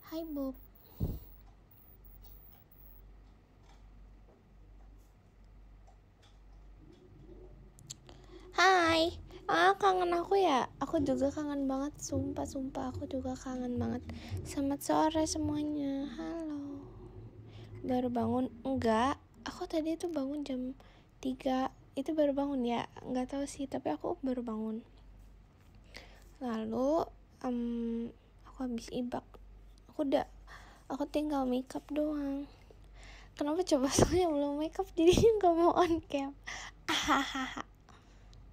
Hai Bob. Hai. Kangen aku ya? Aku juga kangen banget, sumpah aku juga kangen banget. Selamat sore semuanya. Halo. Baru bangun? Enggak. Aku tadi tuh bangun jam 3. Itu baru bangun ya? Enggak tahu sih, tapi aku baru bangun. Lalu aku habis ibak. Aku tinggal makeup doang. Kenapa coba? Soalnya belum makeup jadi nggak mau on cam.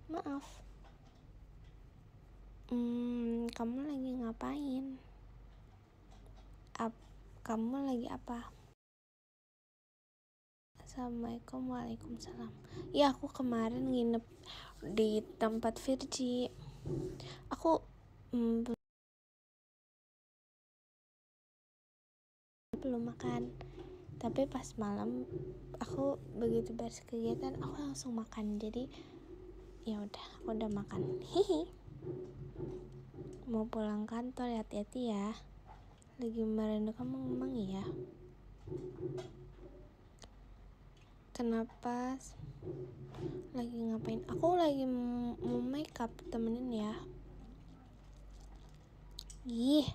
Maaf. Kamu lagi ngapain? Kamu lagi apa? Assalamualaikum. Waalaikumsalam. Ya, aku kemarin nginep di tempat Virgi. Aku belum makan. Tapi pas malam aku begitu beres kegiatan aku langsung makan. Jadi ya udah, aku udah makan. Hihi. Mau pulang kantor, hati-hati ya. Lagi merindu kamu memang ya. Kenapa? Lagi ngapain? Aku lagi mau makeup, temenin ya. Ih,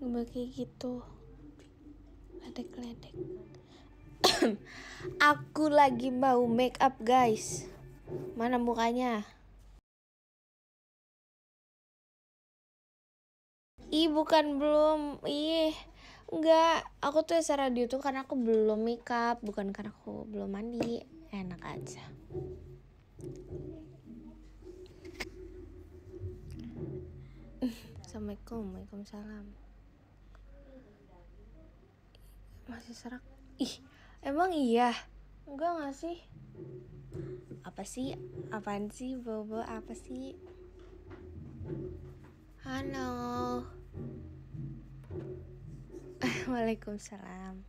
gak kayak gitu. Ledek. Aku lagi mau makeup guys. Mana mukanya? Bukan belum. Enggak. Aku tuh tes radio tuh karena aku belum makeup, bukan karena aku belum mandi. Enak aja. Assalamualaikum. Waalaikumsalam. Masih serak. Emang iya? Enggak gak sih? Apa sih? Apaan sih Bobo? Apa sih? Halo. Waalaikumsalam.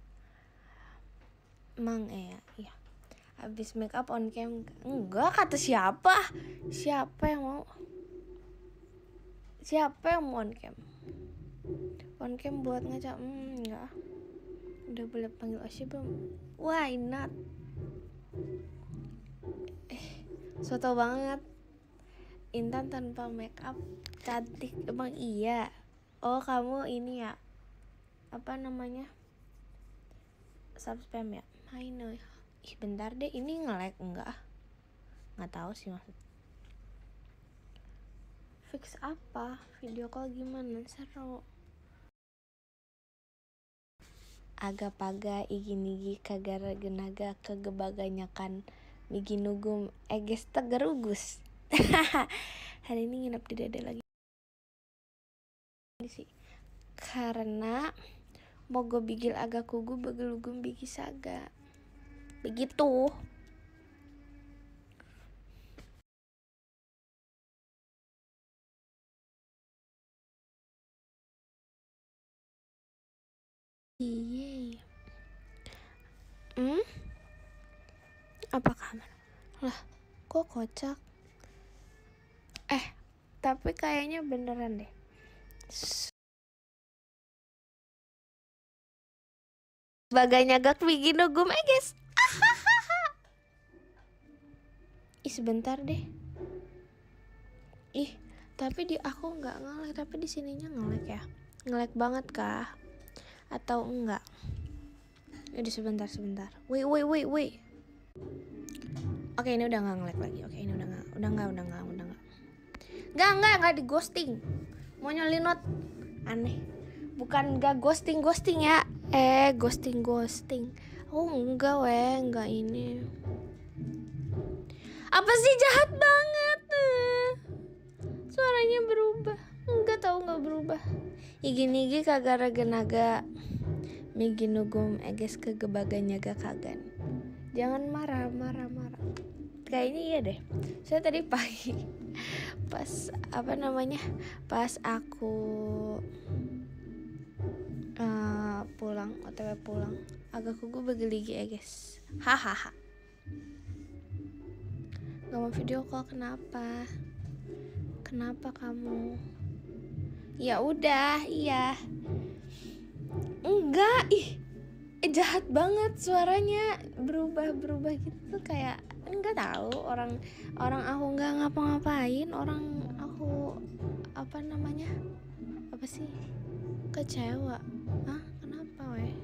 Emang iya. Habis make up on cam? Enggak, kata siapa? Siapa yang mau on cam? On cam buat ngaca? Enggak. Udah boleh panggil Osy belum? Why not? Soto banget. Intan tanpa make up cantik. Emang iya? Oh, kamu ini ya? Apa namanya? Subspam ya? I know. Bentar deh, ini nge-lag enggak? Nggak tahu sih maksud. Fix apa? Video call gimana? Seru. Aga-paga igi-nigi kagara genaga kegebaganyakan migi nugum eges tegerugus. Hari ini nginep di dada lagi sih. Karena mogo bigil aga kugu begelugum bigi saga. Begitu. Iya. Apa kabar? Lah, kok kocak? Tapi kayaknya beneran deh. Baganya gak bikin nugum guys. Sebentar deh. Tapi di aku nggak nge-lag, tapi di sininya nge-lag ya. Nge-lag banget kah? Atau enggak? Jadi sebentar. Wait. Oke, ini udah nggak nge-lag lagi. Oke, ini udah nggak. Nggak di ghosting. Mau nyolinot aneh. Bukan nggak ghosting ya. Ghosting. Oh enggak ini. Apa sih, jahat banget? Suaranya berubah. Enggak berubah. Igi-nigi kagara genaga migi nugum eges kegebaganya kagan. Jangan marah. Kayaknya iya deh. Saya tadi pagi pas aku OTW pulang agak kugu begeligi guys. Hahaha. Gak mau video call, kenapa kamu? Ya udah, iya. Enggak, jahat banget suaranya, berubah gitu kayak enggak tahu orang aku nggak ngapa-ngapain, orang aku apa namanya, apa sih, kecewa. Hah, kenapa weh?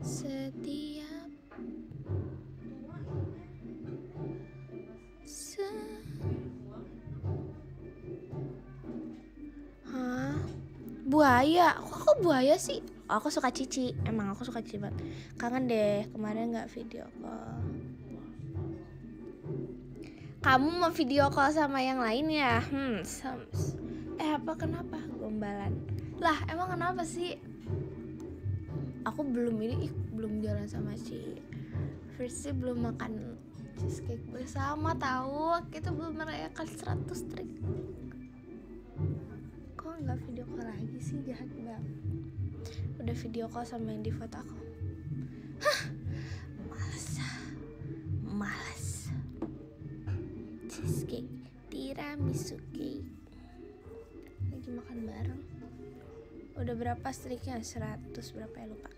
Setiap Hah? Buaya? Kok aku buaya sih? Aku suka Cici, emang aku suka Cici banget. Kangen deh, kemarin nggak video call. Kamu mau video call sama yang lain ya? Apa kenapa? Gombalan. Lah, emang kenapa sih? Aku belum jalan sama si Firsi, belum makan cheesecake bersama, tahu? Kita belum merayakan 100 trik. Kok nggak video call lagi sih, jahat banget. Udah video call sama yang di foto aku. Malas. Cheesecake, tiramisu cake. Lagi makan bareng. Udah berapa striknya? 100 berapa ya, lupa.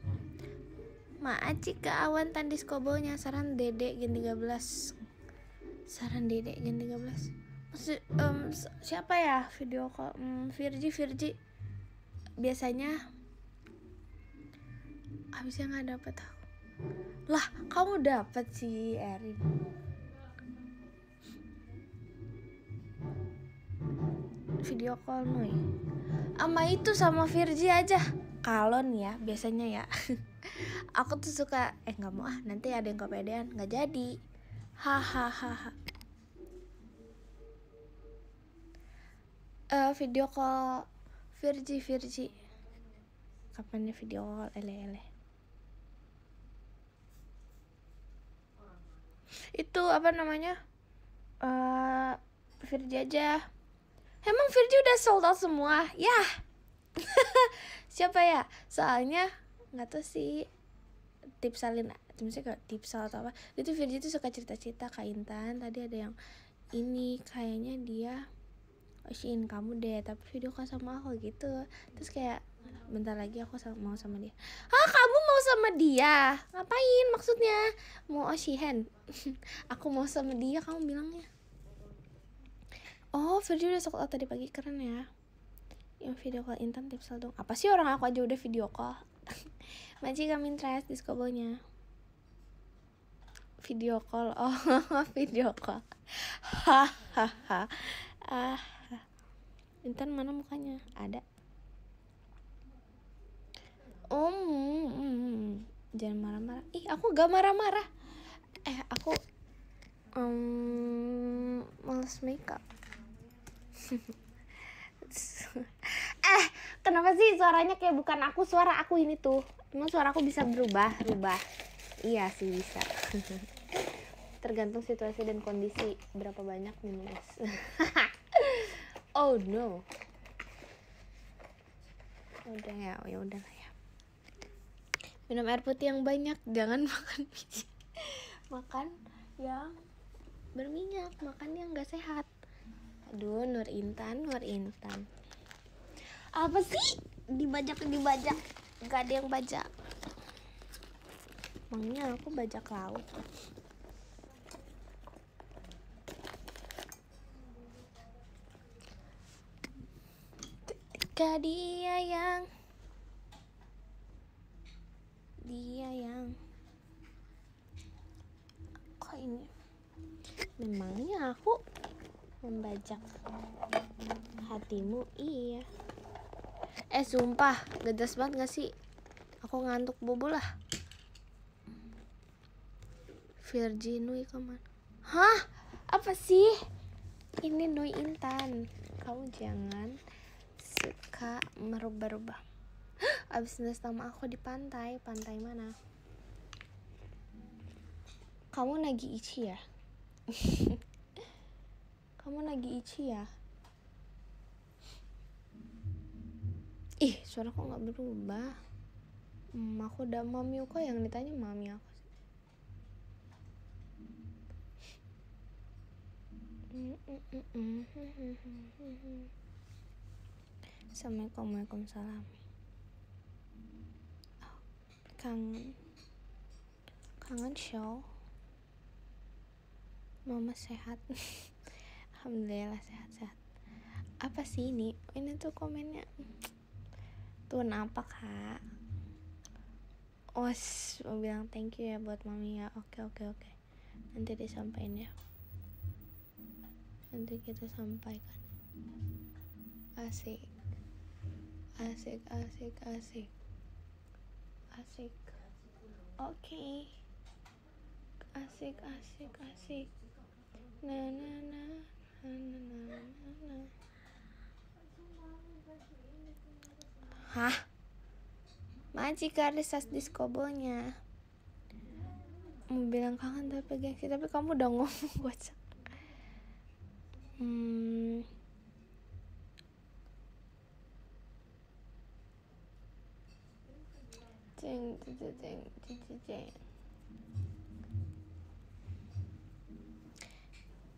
Maacik ke awan tandis kobonya. Saran Dede gen 13. Maksud, siapa ya video call? Virgi. Biasanya habisnya nggak dapet aku. Lah, kamu dapet sih, Erin. Video call Noi. Sama Virgi aja. Kalau nih ya, biasanya ya. Aku tuh suka nggak mau nanti ada yang kepedean, nggak jadi. Hahaha. Video call Virgi. Kapan nih video call ele. Itu apa namanya? Virgi aja. Emang Virgi udah sold out semua? Yah. Siapa ya? Soalnya nggak tahu sih. Tipsalin, misalnya kayak tipsal atau apa. Itu Virgi tuh suka cerita-cerita Kak Intan. Tadi ada yang ini kayaknya dia usiin kamu deh, tapi video call sama aku gitu. Terus kayak bentar lagi aku mau sama dia. Kamu mau sama dia? Ngapain maksudnya? Mau osihen? Aku mau sama dia, kamu bilangnya. Oh, Virgi udah sold out tadi pagi, keren ya. Yang video call Intan tipsal dong. Apa sih, orang aku aja udah video call. Maji kami interest diskobonya. Video call. Oh, video call. Hahaha. Intan mana mukanya? Ada. Jangan marah-marah. Aku gak marah-marah. Aku males makeup. Kenapa sih suaranya kayak bukan aku? Suara aku ini tuh. Emang suara aku bisa berubah? Iya sih bisa. Tergantung situasi dan kondisi, berapa banyak minum es. Oh no. Udah ya, udah lah ya. Minum air putih yang banyak, jangan makan biji. Makan yang berminyak, makan yang nggak sehat. Aduh, Nur Intan. Apa sih? Dibajak. Gak ada yang bajak. Emangnya aku bajak laut. Ketika dia yang kok ini? Memangnya aku membajak hatimu? Iya. Sumpah, gedas banget gak sih? Aku ngantuk bobo lah. Virgi Nui kemana? Hah? Apa sih? Ini Nui Intan. Kamu jangan suka merubah-rubah. Abis nulis nama aku di pantai. Pantai mana? Kamu lagi ichi ya? Suara kok gak berubah? Aku udah mami kok, yang ditanya mami aku sih. Assalamualaikum, waalaikumsalam. Oh, kangen show. Mama sehat. Alhamdulillah sehat-sehat. Apa sih ini? Ini tuh komennya. Tuh apa kak? Mau bilang thank you ya buat mami ya. Oke. Nanti disampaikan ya. Nanti kita sampaikan. Asik. Oke. Asik. Na. Hah? Majika risas diskobonya. Mau bilang kangen tapi gengsi, tapi kamu udah ngomong WhatsApp. Ceng.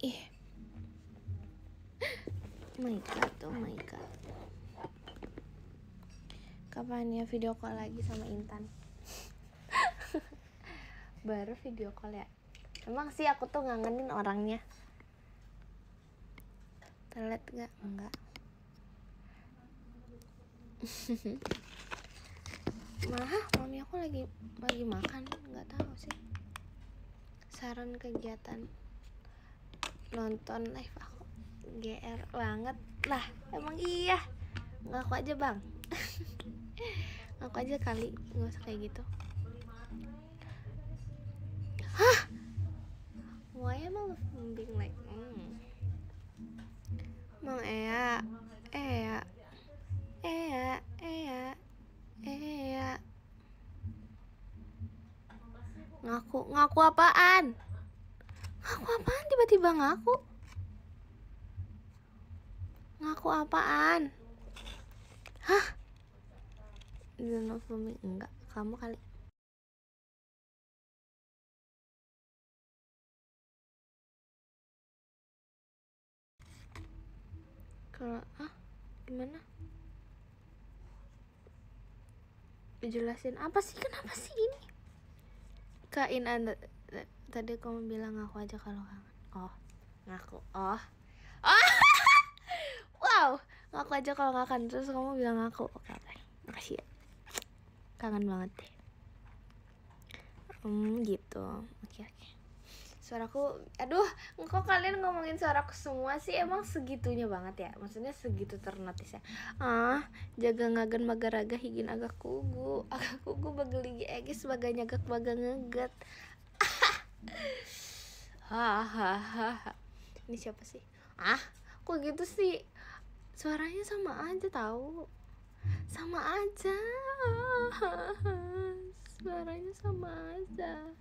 Ih. Oh my god. Kapan ya video call lagi sama Intan? Baru video call ya. Emang sih aku tuh ngangenin orangnya. Telat gak? Enggak. Mami aku lagi makan, nggak tahu sih. Saran kegiatan nonton live aku GR banget lah. Emang iya. Ngaku aja bang. Ngaku aja kali, nggak usah kayak gitu. Hah? Why am I being like Mang Ea. Ngaku apaan? Tiba-tiba ngaku apaan? Hah? Enggak, kamu kali. Kalau gimana? Dijelasin apa sih? Kenapa sih ini? Kak Anda tadi kamu bilang ngaku aja kalau kangen. Ngaku. Wow, ngaku aja kalau nggak kangen. Terus kamu bilang ngaku. Oke. Makasih ya. Kangen banget deh. Gitu. Oke. Suaraku, aduh, kok kalian ngomongin suaraku semua sih? Emang segitunya banget ya? Maksudnya segitu ternotis ya? Jaga ngagan magaraga higin agak kugu bageligi egis sebagai nyagak baga ngeget. Hahaha. Ini siapa sih? Kok gitu sih? Suaranya sama aja tahu. Sama aja. Suaranya sama aja.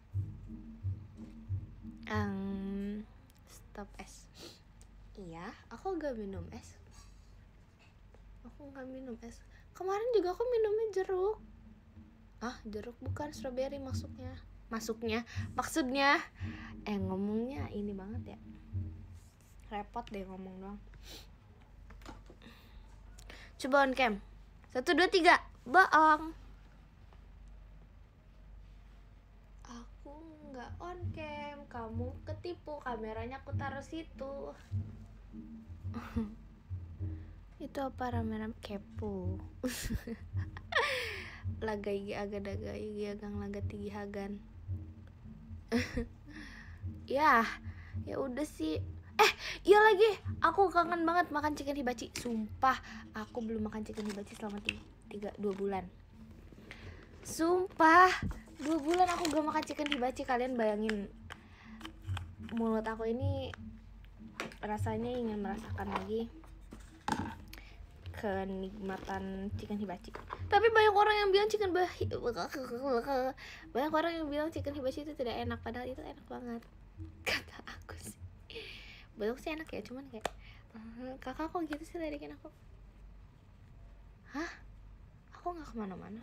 Stop es. Iya, aku gak minum es. Kemarin juga aku minumnya jeruk. Jeruk bukan strawberry maksudnya. Ngomongnya ini banget ya. Repot deh ngomong doang. Coba on cam. 1, 2, 3. Bohong. Aku nggak on cam. Kamu ketipu. Kameranya aku taruh situ. Itu apa rame-rame kepo. Lagai agadagai agang laga tinggi hagan. Ya udah sih. Iya lagi, aku kangen banget makan chicken hibachi. Sumpah, aku belum makan chicken hibachi selama 2 bulan. Sumpah, 2 bulan aku gak makan chicken hibachi. Kalian bayangin, mulut aku ini rasanya ingin merasakan lagi kenikmatan chicken hibachi. Tapi banyak orang yang bilang chicken hibachi itu tidak enak, padahal itu enak banget kata aku sih. Belum sih enak ya, cuman kayak kakak kok gitu sih ledekin aku. Aku nggak kemana-mana.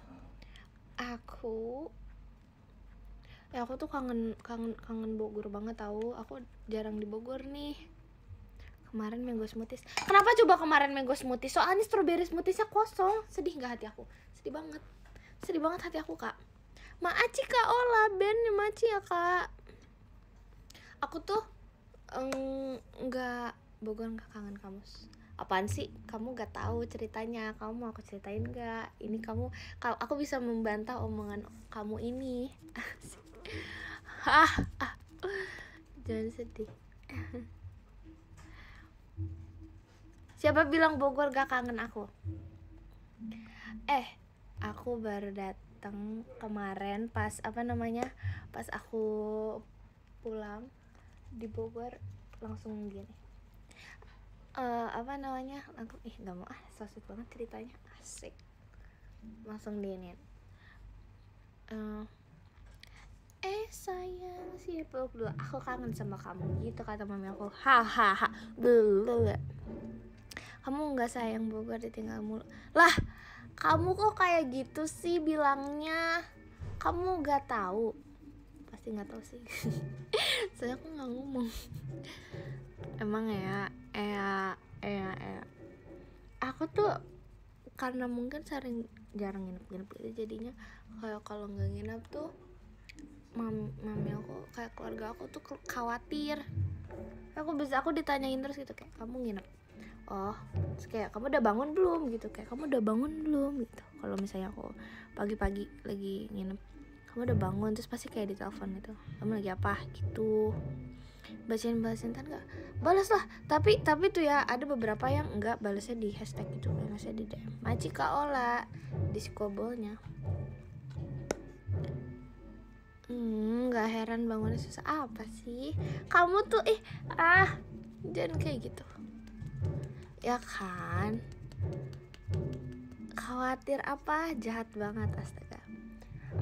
Aku tuh kangen Bogor banget tahu. Aku jarang di Bogor nih. Kemarin mango smoothies. Kenapa coba kemarin mango smoothies? Soalnya strawberry smoothiesnya kosong. Sedih nggak hati aku? Sedih banget. Sedih banget hati aku, Kak. Maaci Kak Ola, Ben Maci ya, Kak. Aku tuh nggak Bogor nggak kangen kamu. Apaan sih? Kamu nggak tahu ceritanya. Kamu mau aku ceritain nggak? Ini aku bisa membantah omongan kamu ini. Jangan sedih. Siapa bilang Bogor gak kangen aku? Aku baru datang kemarin pas pas aku pulang di Bogor langsung gini. Langsung gak mau so sweet banget ceritanya, asik. Langsung diinin. Sayang, peluk dulu. Aku kangen sama kamu gitu kata mami aku. Hahaha. Kamu nggak sayang Bogor, ditinggal mulu. Lah, kamu kok kayak gitu sih bilangnya? Kamu nggak tahu? Pasti nggak tahu sih. Saya aku nggak ngomong. Emang ya. Aku tuh karena mungkin jarang nginep gitu, jadinya kayak kalau nggak nginep tuh mami aku kayak keluarga aku tuh khawatir. Aku ditanyain terus gitu kayak kamu nginep. Terus kayak kamu udah bangun belum gitu, kayak kamu udah bangun belum gitu. Kalau misalnya aku pagi-pagi lagi nginep, kamu udah bangun, terus pasti kayak ditelepon gitu, kamu lagi apa gitu. Balasin kan nggak balas lah, tapi tuh ya ada beberapa yang nggak balasnya di hashtag gitu, balasnya di DM Maci Kak Ola di skobolnya. Nggak heran bangunnya susah. Apa sih kamu tuh jangan kayak gitu ya kan. Khawatir apa? Jahat banget, astaga.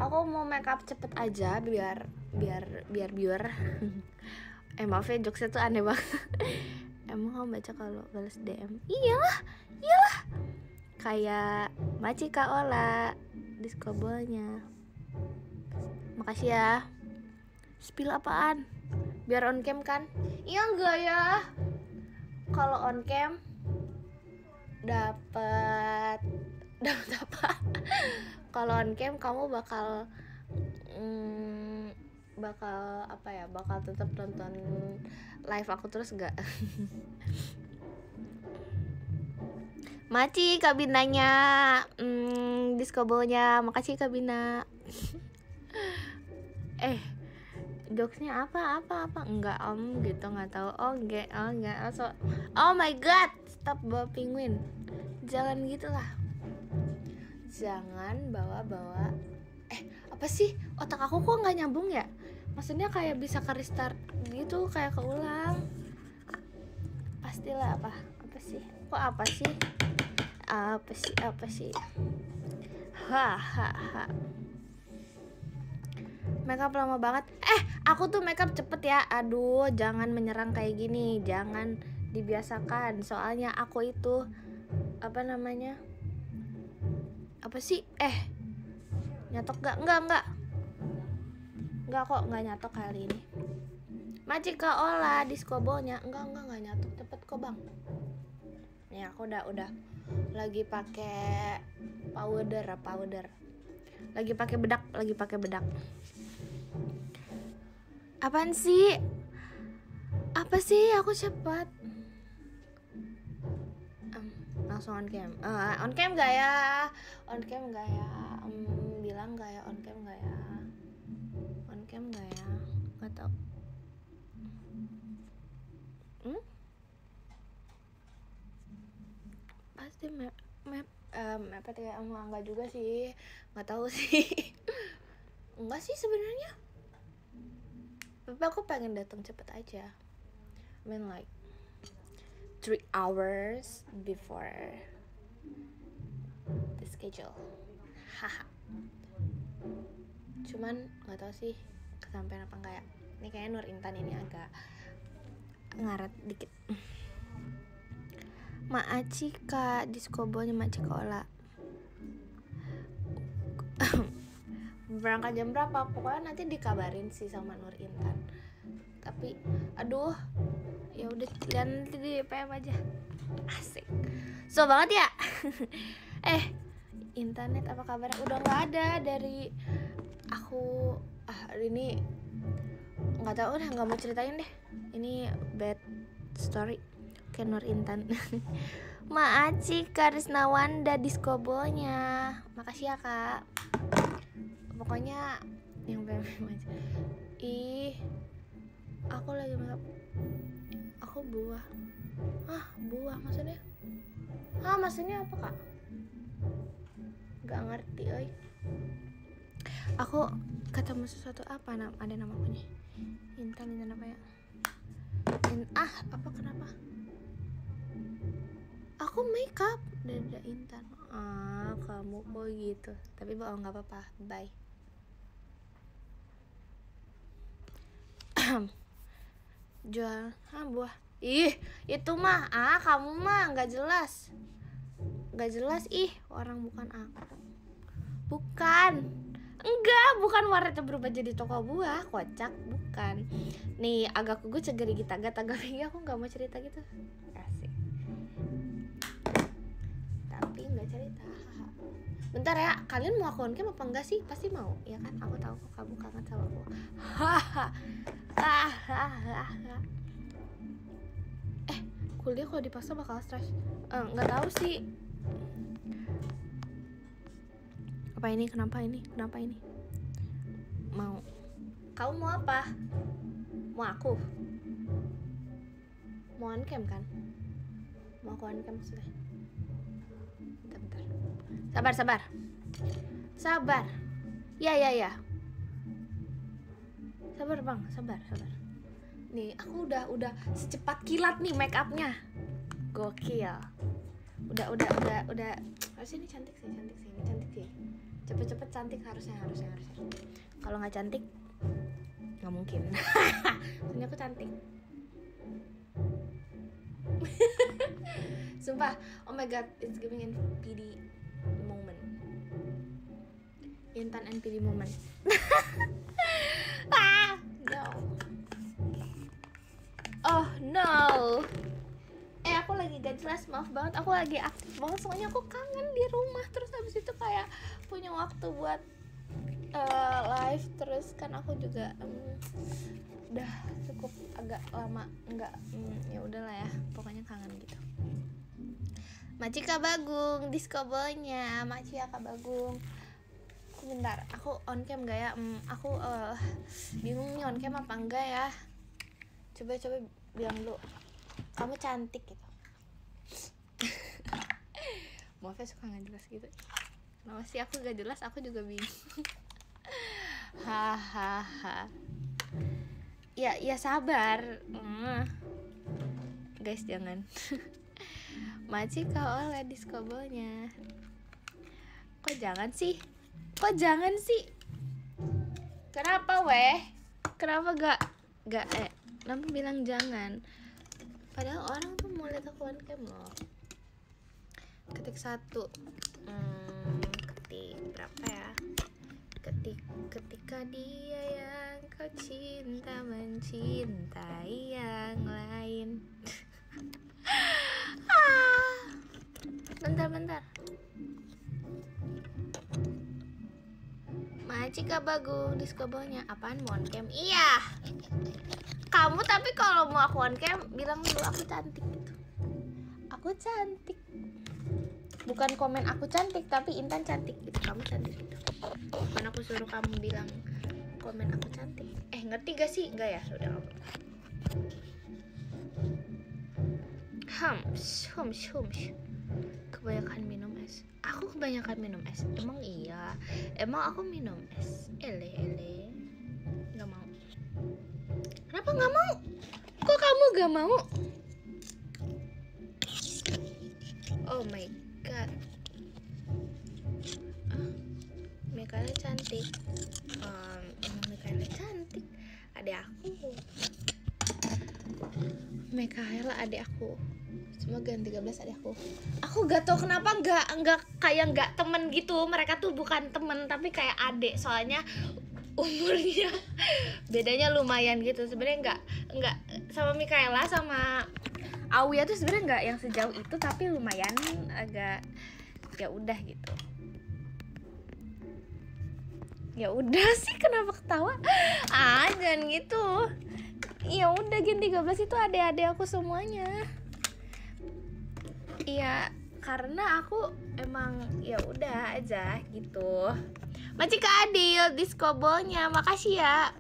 Aku mau makeup cepet aja biar maaf ya, jokesnya tuh aneh banget. Emang kamu baca kalau balas DM? Iyalah kayak Maci Kak Ola di skobolnya. Makasih ya. Spill apaan? Biar on cam kan? Iya enggak ya? Kalau on cam dapat apa? Kalau on cam kamu bakal apa ya? Bakal tetap nonton live aku terus enggak? Maci Kak Binanya di skobolnya. Makasih Kak Bina. Jokesnya apa enggak gitu, nggak tahu. Enggak oh my god, stop bawa penguin, jangan gitulah, jangan bawa apa sih, otak aku kok nggak nyambung ya, maksudnya kayak bisa ke restart gitu, kayak keulang pastilah. Apa sih makeup lama banget. Aku tuh makeup cepet ya. Aduh, jangan menyerang kayak gini, jangan dibiasakan. Soalnya aku itu apa sih? Nyatok gak? Enggak kok, nggak nyatok kali ini. Maci Kak Ola di skobolnya. Enggak nyatok, cepet kok bang. Nih aku udah lagi pakai powder. Lagi pakai bedak. Apaan sih? Apa sih? Aku cepat. Langsung on cam. On cam gak ya? Bilang gak ya on cam gak ya? Gak tau. Pasti map enggak juga sih, nggak tahu sih. Enggak sih sebenarnya, tapi aku pengen datang cepet aja. I mean like 3 hours before the schedule. Haha. Cuman nggak tahu sih kesampean apa enggak ya. Ini kayaknya Nur Intan ini agak ngaret dikit. Maaci Kak di skobolnya Maci Kak Ola. Berangkat jam berapa? Pokoknya nanti dikabarin sih sama Nur Intan. Tapi aduh, Ya udah, lihat nanti di PM aja. Asik. So banget ya. Internet apa kabarnya? Udah nggak ada dari aku. Hari ini nggak tahu, udah nggak mau ceritain deh. Ini bad story. Oke, Nur Intan. Maaci Karisnawanda Diskobolnya. Makasih ya kak. Pokoknya yang BMM aja. Aku lagi makeup. Aku buah. Buah maksudnya? Maksudnya apa kak? Gak ngerti oi. Aku ketemu sesuatu apa ada nama punya Intan apa ya? Apa kenapa? Aku makeup Dada Intan. Kamu kok gitu. Tapi bohong, nggak apa-apa. Bye. Jual buah. Itu mah kamu mah nggak jelas. Orang bukan aku. Bukan warnanya berubah jadi toko buah, kocak, bukan. Nih, agak gue cegeri gitu, agak aku nggak mau cerita gitu. Asik. Tapi nggak cerita. Bentar ya, kalian mau aku on cam apa enggak sih? Pasti mau, ya kan? Aku tahu kok kamu kangen sama aku. Kuliah kalau dipaksa bakal stres. Nggak tahu sih. Apa ini? Kenapa ini? Mau? Kamu mau apa? Mau aku? Mau on cam kan? Mau aku on cam sudah. Bentar. Sabar. Ya. Sabar bang, sabar. Nih, aku udah secepat kilat nih make upnya. Gokil. Udah. Harusnya ini cantik sih. Cepet cantik harusnya. Kalau nggak cantik, nggak mungkin. Soalnya aku cantik. Sumpah, oh my god, it's giving NPD moment. Intan NPD moment. No. Oh no. Aku lagi gak jelas, maaf banget. Aku lagi aktif banget, soalnya aku kangen di rumah. Terus habis itu kayak punya waktu buat live. Terus kan aku juga udah cukup agak lama nggak ya udahlah ya, pokoknya kangen gitu. Maci Kak Bagung Diskobolnya. Maci ya Kak Bagung. Bentar, aku on cam gak ya? Aku bingung nih on cam apa enggak ya. Coba bilang dulu. Kamu cantik gitu. Maaf ya, suka gak jelas gitu. Kenapa sih aku gak jelas? Aku juga bingung. Hahaha. Ya sabar. Guys jangan. Maci kau oleh diskobolnya. Kok jangan sih? Kenapa weh? Kenapa gak kenapa bilang jangan? Padahal orang tuh mau lihat aku on cam loh. Ketik 1. Ketik berapa ya? Ketika dia yang kau cinta mencintai yang lain. Bentar. Maci Kak Bagung diskobolnya. Apaan mau on cam? Iya. Kamu tapi kalau mau aku on cam bilang dulu aku cantik gitu. Aku cantik. Bukan komen aku cantik, tapi Intan cantik gitu. Kamu cantik gitu. Bukan aku suruh kamu bilang komen aku cantik. Ngerti gak sih? Enggak ya? Udah gak apa-apa. Hums. Kebanyakan minum es. Aku kebanyakan minum es. Emang iya? Emang aku minum es? Ele. Gak mau. Kenapa gak mau? Kok kamu gak mau? Oh my god. Mekanya cantik. Emang Mekanya cantik. Adik aku. Mekaela adik aku. Semoga 13 adik aku. Aku gak tau kenapa nggak kayak nggak temen gitu. Mereka tuh bukan temen tapi kayak adik. Soalnya umurnya bedanya lumayan gitu. Sebenarnya nggak sama Mikaela sama Auya tuh sebenarnya nggak yang sejauh itu, tapi lumayan agak ya udah gitu. Ya udah sih, kenapa ketawa? Jangan gitu. Ya udah, Gen 13 itu adik-adik aku semuanya. Iya, karena aku emang ya udah aja gitu. Macika Adil diskobolnya, makasih ya.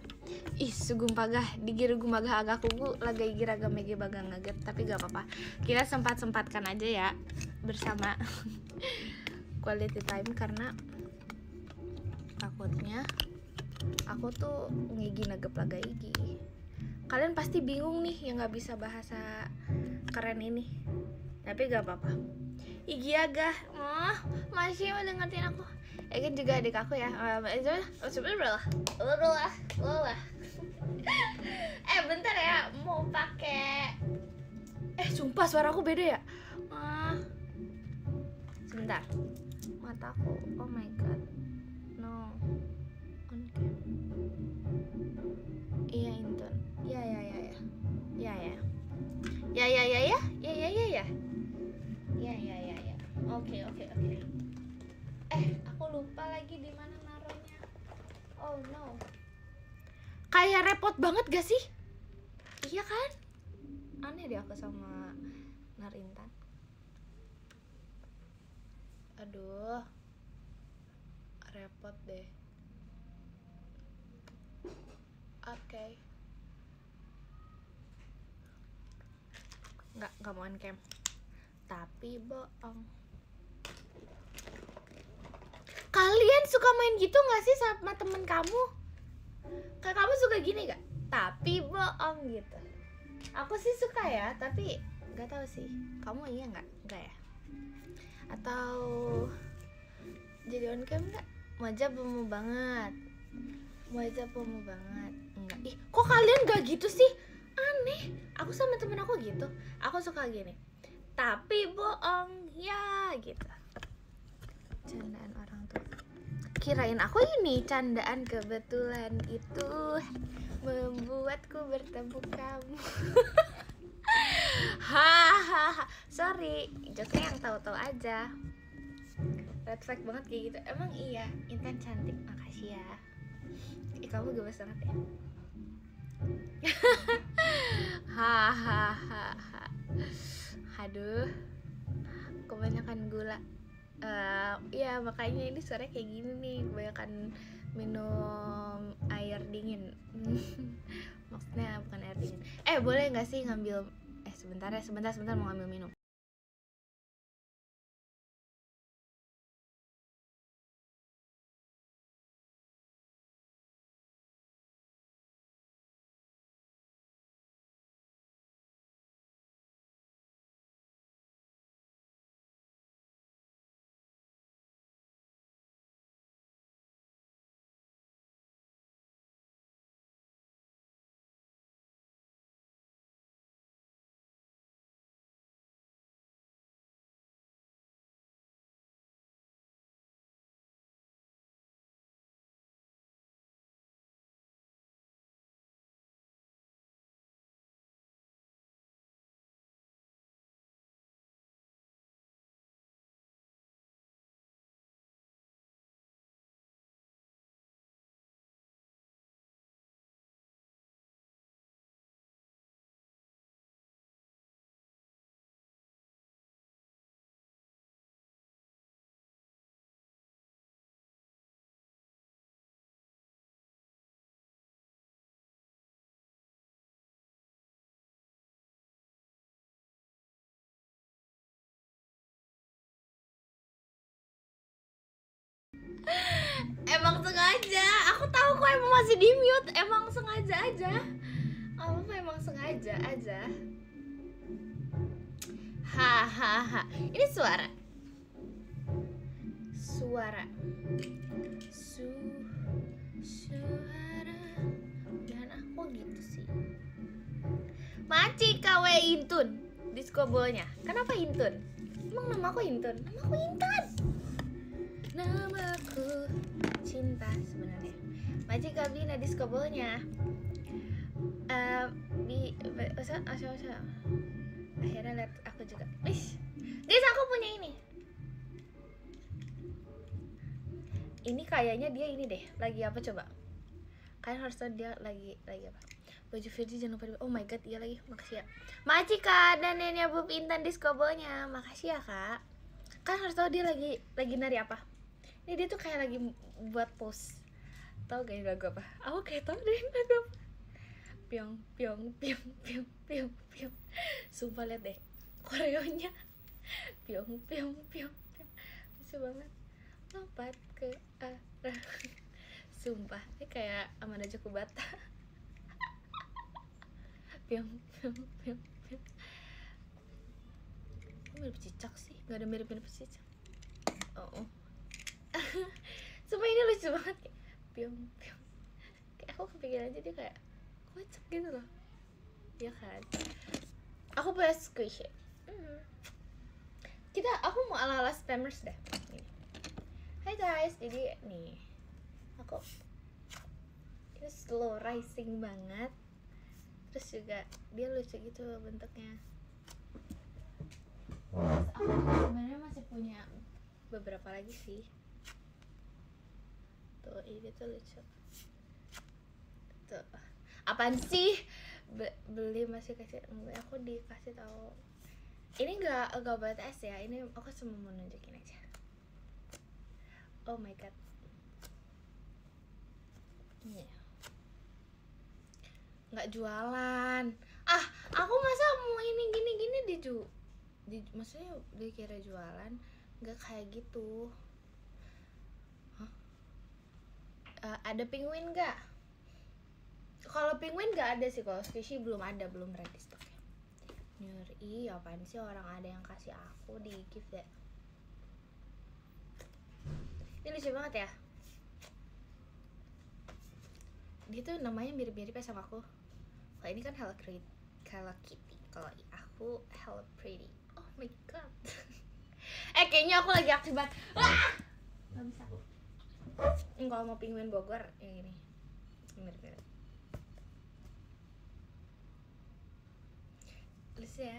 Ih, sugum pagah digiru gumagah agak kugu lagai giraga mege bagang ngaget, tapi gak apa-apa. Kita sempat-sempatkan aja ya bersama quality time, karena takutnya aku tuh ngigi nagep laga igi. Kalian pasti bingung nih yang nggak bisa bahasa keren ini, tapi gak apa-apa. Igi agak masih mau dengerin aku. Kan juga adik aku ya. Sebenarnya bentar ya, mau pakai. Sumpah suara aku beda ya. Sebentar, mataku. Oh my god. No. On cam. Iya, Inton. Ya. Oke. Aku lupa lagi di mana naruhnya. Oh no. Kayak repot banget gak sih? Iya kan? Aneh deh aku sama Narintan. Aduh, repot deh. Oke. Nggak mau on cam. Tapi bohong. Kalian suka main gitu gak sih sama temen kamu? Kayak kamu suka gini gak? Tapi bohong gitu. Aku sih suka ya, tapi gak tahu sih. Kamu iya gak? Enggak ya? Atau jadi on cam gak? Wajah bemu banget. Enggak. Ih, kok kalian gak gitu sih? Aneh. Aku sama temen aku gitu. Aku suka gini. Tapi bohong ya gitu. Candaan orang tua. Kirain aku ini candaan, kebetulan itu membuatku bertemu kamu. Hahaha. Sorry, jokesnya yang tahu-tahu aja. Red flag banget kayak gitu. Emang iya, Intan cantik, makasih ya. Kamu gemes banget ya. Hahaha. Aduh, kebanyakan gula. Ya makanya ini suaranya kayak gini nih, kebanyakan minum air dingin. Maksudnya bukan air dingin. Boleh nggak sih ngambil? Sebentar mau ngambil minum. Emang sengaja. Aku tahu kok emang masih di mute. Emang sengaja aja. Emang sengaja aja. Hahaha. Ini suara. Suara. Dan aku gitu sih. Maci KW Intun diskobolnya. Kenapa Intun? Emang nama aku Intun? Nama aku Intan. Namaku cinta sebenarnya. Maji kabina diskobolnya. Akhirnya lihat aku juga. Guys, aku punya ini. Ini kayaknya dia ini deh. Lagi apa coba? Kalian harus tahu dia lagi apa? Baju Virgi jangan lupa. Oh my god, iya lagi. Makasih ya. Makasih Kak dan neneknya Bub Intan diskobolnya. Makasih ya Kak. Kalian harus tahu dia lagi nari apa? Ini dia tuh kayak lagi buat pose. Tahu gak ini lagu apa? Aku kayak tahu deh lagu apa. Piong piong piong piong piong piong. Sumpah lihat deh koreonya. Piong piong piong piong. Lucu banget. Lompat ke arah. Sumpah, ini kayak Amanda Jokubata. Piong piong piong piong. Kok mirip cicak sih? Gak ada mirip-mirip cicak. Oh. Sumpah ini lucu banget kayak piong piong. Kayak aku kepikiran aja dia kayak kocak gitu loh. Ya kan? Aku punya squishy. Aku mau ala-ala spammers deh. Nih. Hai guys, jadi nih aku ini slow rising banget. Terus juga dia lucu gitu bentuknya. Terus aku sebenarnya masih punya beberapa lagi sih. Tuh ini tuh lucu. Tuh apaan sih? Beli masih kasih enggak, aku dikasih tahu. Ini enggak BTS ya. Ini aku cuma mau nunjukin aja. Oh my god. Iya. Nggak jualan. Aku masa mau ini gini-gini maksudnya dikira jualan. Nggak kayak gitu. Ada penguin nggak? Kalau penguin nggak ada sih. Kalau squishy belum ada, belum ready stoknya. Nyuri, apaan sih orang ada yang kasih aku di gift ya. Ini lucu banget ya. Dia tuh namanya mirip-mirip ya sama aku. Kalau ini kan Hello Kitty. Kalau aku Hello Pretty. Oh my god. Kayaknya aku lagi aktif banget. Gak bisa. Kalau mau penguin Bogor yang ini mirip-mirip. Lucu ya.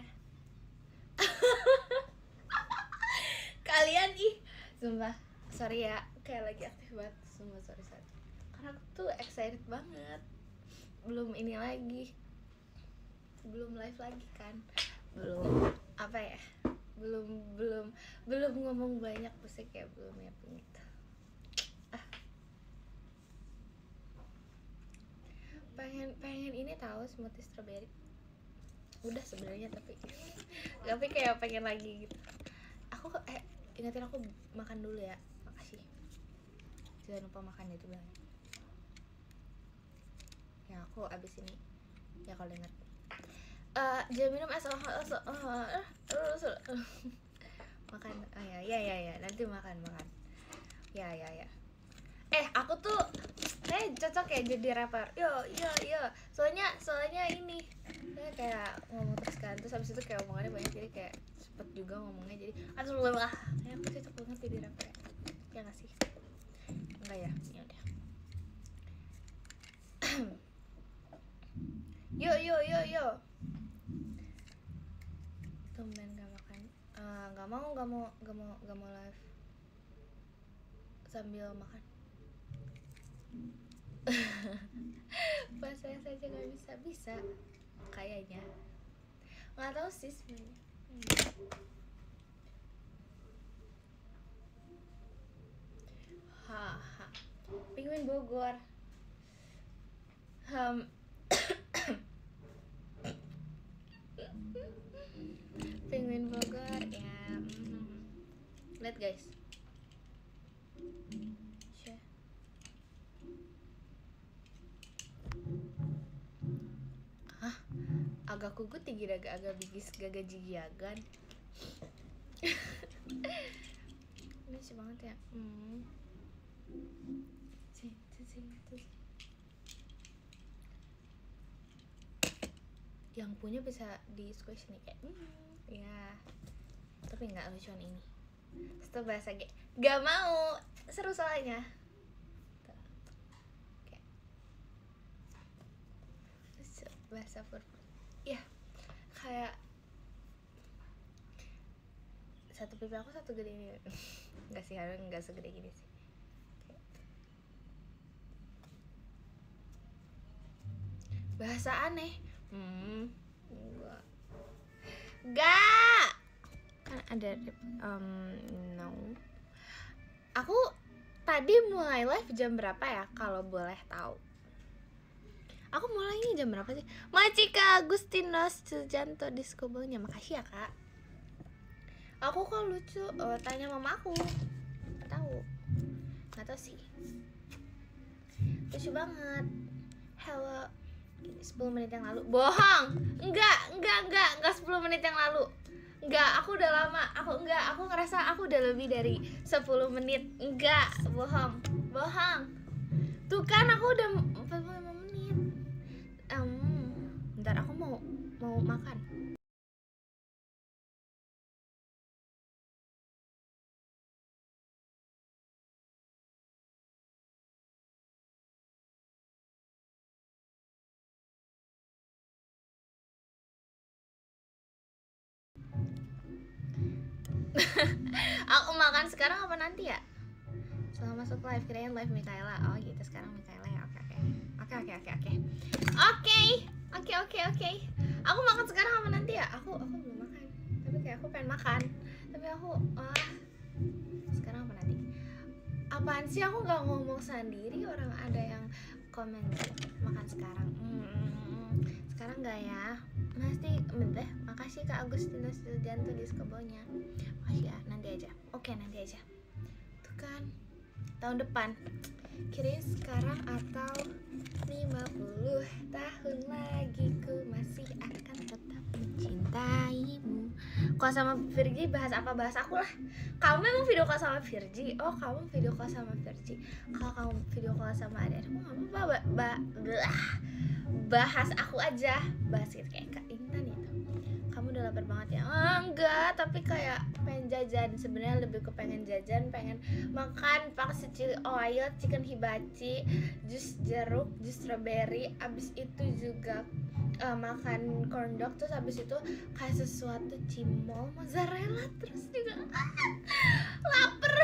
Kalian sumpah sorry ya, kayak lagi aktif banget. Sumpah sorry. Karena aku tuh excited banget. Belum ini lagi, belum live lagi kan, belum apa ya, belum ngomong banyak, pasti kayak belum ya gitu. Pengen ini tahu smoothie strawberry. Udah sebenarnya tapi kayak pengen lagi gitu. Aku ingetin aku makan dulu ya. Makasih. Jangan lupa makan itu bilang. Ya aku abis ini ya kalau denger jangan minum es makan. Ya nanti makan ya aku tuh cocok ya jadi rapper. Yo soalnya ini saya kayak ngomong terus kan, terus habis itu kayak omongannya banyak, jadi kayak cepet juga ngomongnya, jadi aduh lah kayak aku cocok banget jadi rapper ya nggak sih? Enggak ya udah. Yo tumben gak makan. Gak mau live sambil makan. Bahasa saja gak bisa kayaknya, nggak tahu sih sebenarnya. Penguin Bogor. Penguin Bogor ya. Lihat guys. Agak kugut tinggi agak bigis gagak jigiagan. Ini sih banget ya. Sih. Yang punya bisa di squish nih kayak ya. Tapi nggak lucuan ini. Setelah bahasa gak mau seru soalnya. Kayak bahasa purple. Iya, kayak satu pipi aku satu gede ini. Enggak sih, harusnya enggak segede gini sih. Bahasa aneh. Enggak. Kan ada no. Aku tadi mulai live jam berapa ya kalau boleh tahu? Aku mulainya jam berapa sih? Macika Agustinos Sujanto Discobolnya. Makasih ya, Kak. Aku kok lucu, tanya mama aku. Gak tahu sih. Lucu banget. Hello. 10 menit yang lalu. Bohong. Enggak 10 menit yang lalu. Enggak, aku udah lama. Aku ngerasa aku udah lebih dari 10 menit. Enggak, bohong. Tuh kan aku udah 45 menit. Bentar, aku mau makan. Aku makan sekarang apa nanti ya? Setelah masuk live, kirain live Mikaela. Oh gitu, sekarang Mikaela ya. Oke. Aku makan sekarang apa nanti ya? Aku belum makan. Tapi kayak aku pengen makan. Tapi aku sekarang apa nanti? Apaan sih, aku nggak ngomong sendiri, orang ada yang komen makan sekarang. Sekarang nggak ya? Makasih Kak Agustinus Sujanto Discobolnya. Makasih ya, nanti aja. Oke, nanti aja. Tuh kan, tahun depan. Kirain sekarang atau 50 tahun lagi ku masih akan tetap mencintaimu. Kalau sama Virgi bahas apa? Bahas aku lah. Kamu memang video call sama Virgi. Oh, kamu video call sama Virgi. Kalau kamu video call sama adekmu nggak apa-apa. Bahas aku aja. Bahas gitu kayak Kak Intan itu. Kamu udah lapar banget ya? Enggak, tapi kayak pengen jajan. Sebenarnya lebih ke pengen jajan, pengen makan pakai chili oil, chicken hibachi, jus jeruk, jus strawberry. Abis itu juga makan corn dog, terus abis itu kayak sesuatu cimol, mozzarella, terus juga lapar.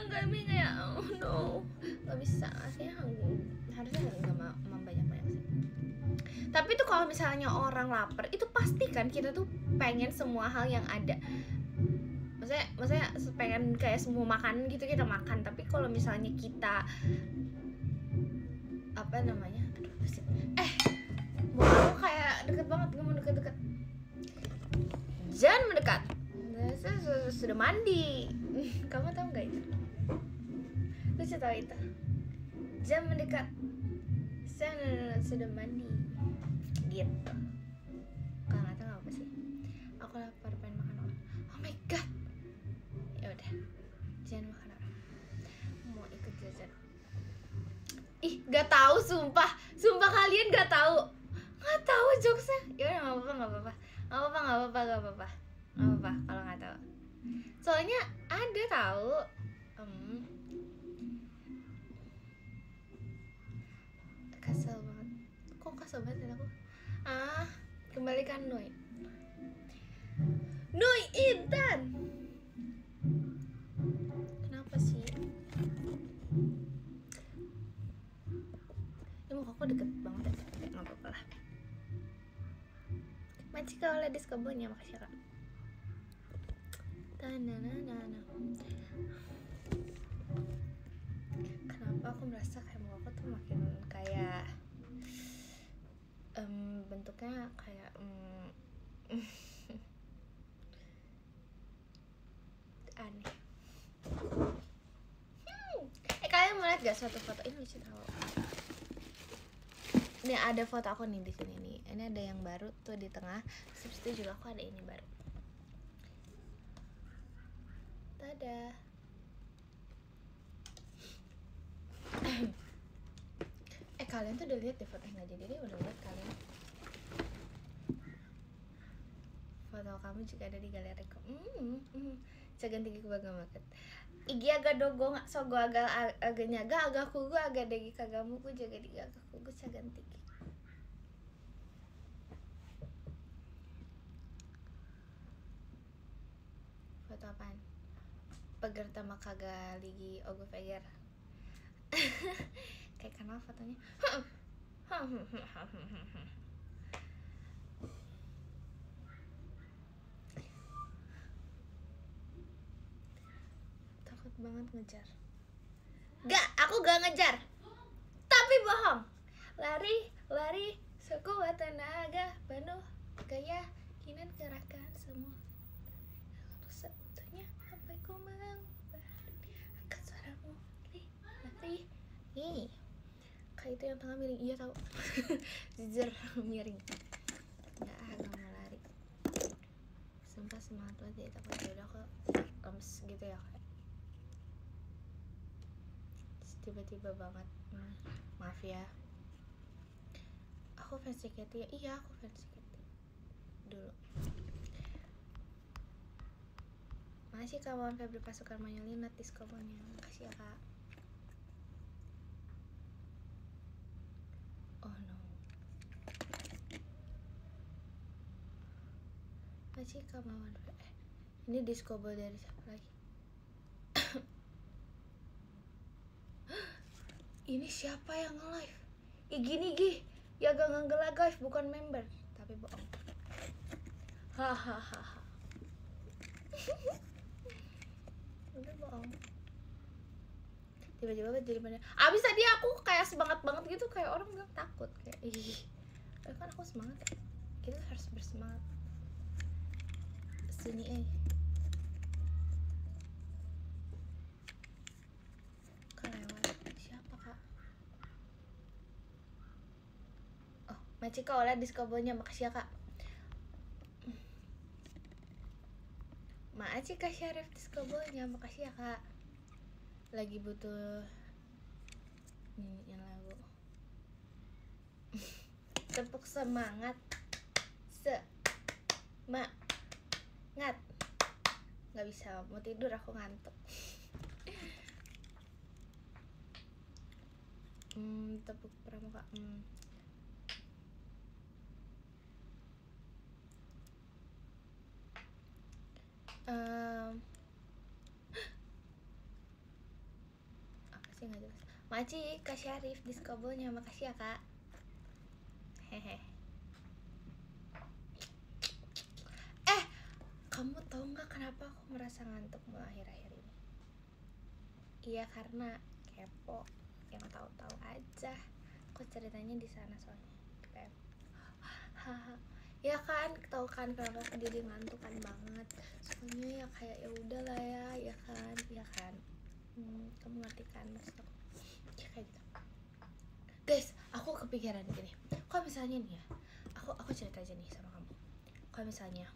Gak bisa ya, oh no, gak bisa. Harusnya gak mau banyak-banyak sih. Tapi tuh kalau misalnya orang lapar, itu pasti kan kita tuh pengen semua hal yang ada. Maksudnya pengen kayak semua makanan gitu kita makan. Tapi kalau misalnya kita apa namanya? Mau aku kayak deket banget, gue mau deket-deket. Jangan mendekat. Saya sudah mandi. Kamu tahu nggak itu? Lu tahu itu? Jangan mendekat. Saya sudah mandi. Gitu. Kalau nggak tahu apa sih? Aku lapar, pengen makan orang. Oh my god. Ya udah. Jangan makan orang. Mau ikut jajan. Ih, nggak tahu sumpah kalian nggak tahu jokesnya. Ya udah, nggak apa-apa kalau nggak tahu. Soalnya ada tahu. Kesel banget. Kok kesel banget aku? Kembalikan Noi Intan. Kenapa sih? Ini muka aku deket banget ya. Nggak apa-apa lah. Macika oleh Discobolnya, makasih Kak. Kenapa aku merasa kayak muka aku tuh makin kayak bentuknya kayak aneh. Kalian mau lihat gak suatu foto ini? Lucu tau. Ini ada foto aku nih di sini nih. Ini ada yang baru tuh di tengah. Terus itu juga aku ada ini baru. Tada. Kalian tuh udah lihat deh foto yang nggak jadi deh, udah lihat kalian. Foto kamu juga ada di galeriku. Cagan tinggi kubaga maket. Igi agak dogo nggak sogo agak nyaga agak kugu agak degi kagamu ku jaga di agak kugu cagan tinggi. Foto apaan? Pegerta makaga ligi ogo peger. Kayak kenal fotonya. Takut banget ngejar. Aku gak ngejar. Tapi bohong. Lari sekuat tenaga, penuh keyakinan, kerahkan semua. Seutuhnya sampai ku mau angkat suaramu, lari. Nih, kayak itu yang tengah miring, iya tahu. Jujur miring. Gak mau lari. Sumpah semangat banget ya, takut udah kok lemes gitu ya kayak. Tiba-tiba banget. Maaf ya. Aku fans JKT ya. Iya, aku fans JKT dulu. Makasih kawan Febri pasukan Manyolinat diskonya. Makasih ya kak. Oh no. Makasih kawan. Ini diskobo dari siapa lagi? Ini siapa yang nge-live? Gini ya gak ngegelah guys, bukan member. Tapi bohong. Hahaha. Udah bohong. Tiba-tiba jadi mana? Abis tadi aku kayak semangat banget gitu, kayak orang bilang takut kayak kan aku semangat ya. Kita harus bersemangat. Sini kelewat. Siapa kak? Oh, Macika oleh diskobonya, makasih ya kak. Makasih kak Syarif diskobonya, makasih ya kak. Lagi butuh nyanyiin lagu. Tepuk semangat. Semangat. Gak bisa, mau tidur aku ngantuk. Tepuk pramuka. Apa sih nggak jelas. Makasih kak Syarif diskobonya, makasih ya kak. Hehe. Kamu tahu nggak kenapa aku merasa ngantuk akhir-akhir ini? Iya karena kepo, yang tahu-tahu aja. Aku ceritanya di sana soalnya. Ya kan, tahu kan kenapa aku jadi ngantuk kan banget. Soalnya ya kayak ya udahlah ya kan. Kamu ngerti kan maksud aku? Ya kayak gitu. Guys, aku kepikiran gini. Kalau misalnya nih ya, aku cerita aja nih sama kamu. Kalau misalnya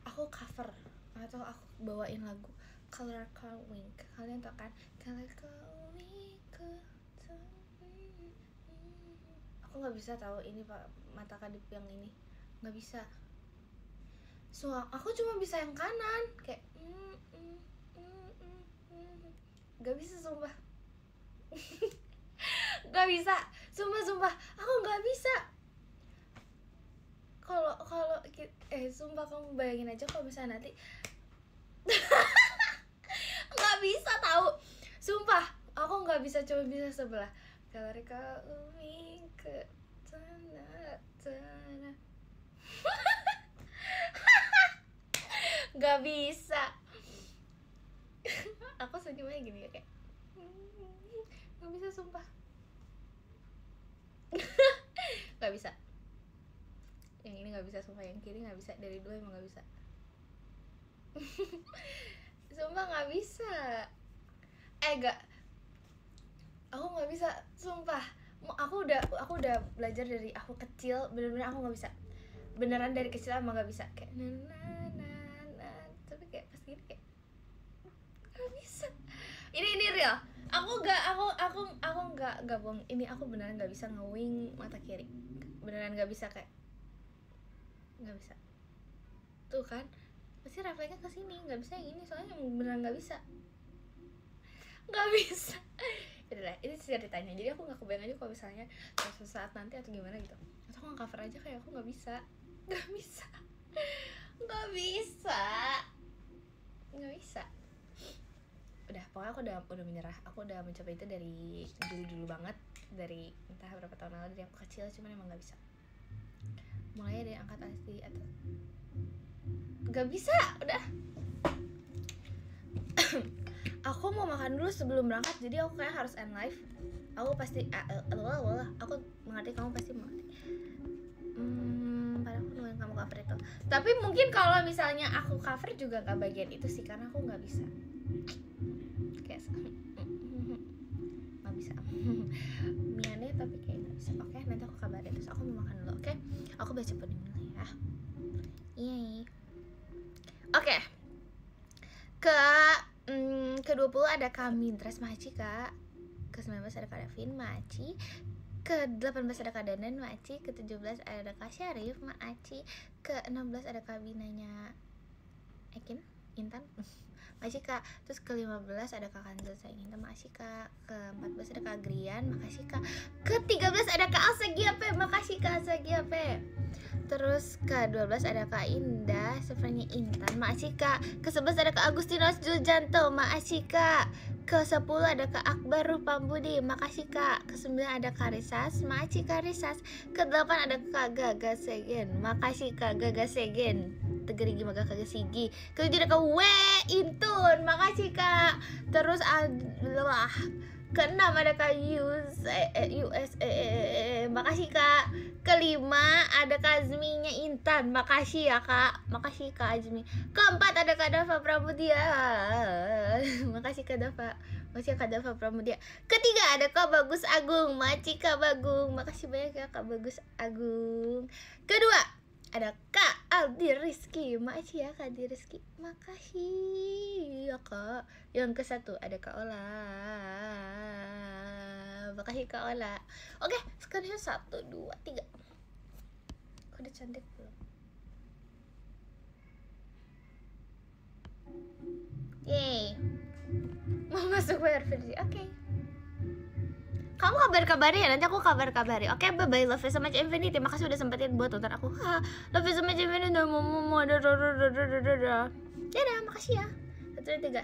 aku cover atau aku bawain lagu Color Calling, kalian tau kan? Color Calling, aku nggak bisa tahu ini pak mata kadip yang ini nggak bisa. So aku cuma bisa yang kanan kayak nggak bisa sumpah. Nggak bisa sumpah aku nggak bisa. Kalau sumpah kamu bayangin aja kalau misalnya nanti nggak bisa tahu, sumpah aku nggak bisa, cuma bisa sebelah. Kalau umi ke tanah nggak bisa. Aku senyumnya gini ya kayak nggak bisa sumpah. Nggak bisa. Yang ini nggak bisa sumpah, yang kiri nggak bisa, dari dua emang nggak bisa. Sumpah nggak bisa. Gak, aku nggak bisa sumpah. Aku udah belajar dari aku kecil, bener-bener aku nggak bisa. Beneran dari kecil emang nggak bisa kayak tapi kayak pas gini kayak nggak bisa. Ini real. Aku nggak bohong. Ini aku beneran nggak bisa ngewing mata kiri. Beneran nggak bisa kayak nggak bisa. Tuh kan pasti refleksnya ke sini, nggak bisa yang ini soalnya beneran nggak bisa. Yaudah, ini ceritanya. Jadi aku nggak kebayang aja kalau misalnya suatu saat nanti atau gimana gitu, atau aku nge-cover aja kayak aku nggak bisa. Nggak bisa. Udah, pokoknya aku udah menyerah. Aku udah mencoba itu dari dulu banget, dari entah berapa tahun lalu, dari aku kecil, cuman emang nggak bisa. Mulai dari angkat asli atau nggak bisa, udah. Aku mau makan dulu sebelum berangkat, jadi aku kayak harus end live. Aku pasti aku mengerti, kamu pasti mengerti. Padahal aku nungguin kamu cover itu. Tapi mungkin kalau misalnya aku cover juga gak bagian itu sih, karena aku gak bisa. Kayak gak bisa. Miane tapi kayak gak bisa. Oke, nanti aku kabarin. Terus aku mau makan dulu, oke? Aku baca pening dulu ya. Iya. Oke. Ke-20 ada Kak Mintras Maci, Kak. Ke-19 ada Kak Davin Maci. Ke-18 ada Kak Danan Maci. Ke-17 ada Kak Syarif Maci. Ke-16 ada Kak Binanya Intan Makasih Kak. Terus ke-15 ada Kak Kanzel Sayang Intan, makasih Kak. Ke-14 ada Kak Grian, makasih Kak. Ke-13 ada Kak Alsa Giape, makasih Kak Alsa Giape. Terus ke-12 ada Kak Indah Sefranya Intan, makasih Kak. Ke-11 ada Kak Agustinus Juljanto, makasih Kak. Ke-10 ada Kak Akbar Rupambudi, makasih Kak. Ke-9 ada Kak Risas, makasih Kak Risas. Ke-8 ada Kak Gagasegen, makasih Kak Gagasegen. Tegerigi maga kagak sigi. Ke-7 ada Kak Intun, makasih Kak. Terus adalah ke-6 ada Kak makasih Kak. Ke-5 ada Kak Azminya Intan, makasih ya Kak. Makasih Kak Azmi. Ke-4 ada Kak Dava Pramudia, makasih Kak Dava. Makasih Kak Dava Pramudia. Ke-3 ada Kak Bagus Agung, makasih Kak Bagung. Makasih banyak ya Kak Bagus Agung. Ke-2 ada Kak Aldi Rizky, makasih ya Kak Aldi Rizky, makasih ya Kak. Yang ke-1 ada Kak Ola, makasih Kak Ola. Oke, sekarang 1, 2, 3. Aku udah cantik belum? Yeay, mau masuk WR versi, oke. Kamu kabar-kabari ya, nanti aku kabar-kabari. Oke, bye-bye, love you so much infinity. Makasih udah sempetin buat nonton aku. Love you so much infinity. Dadah, makasih ya. 1, 2, 3.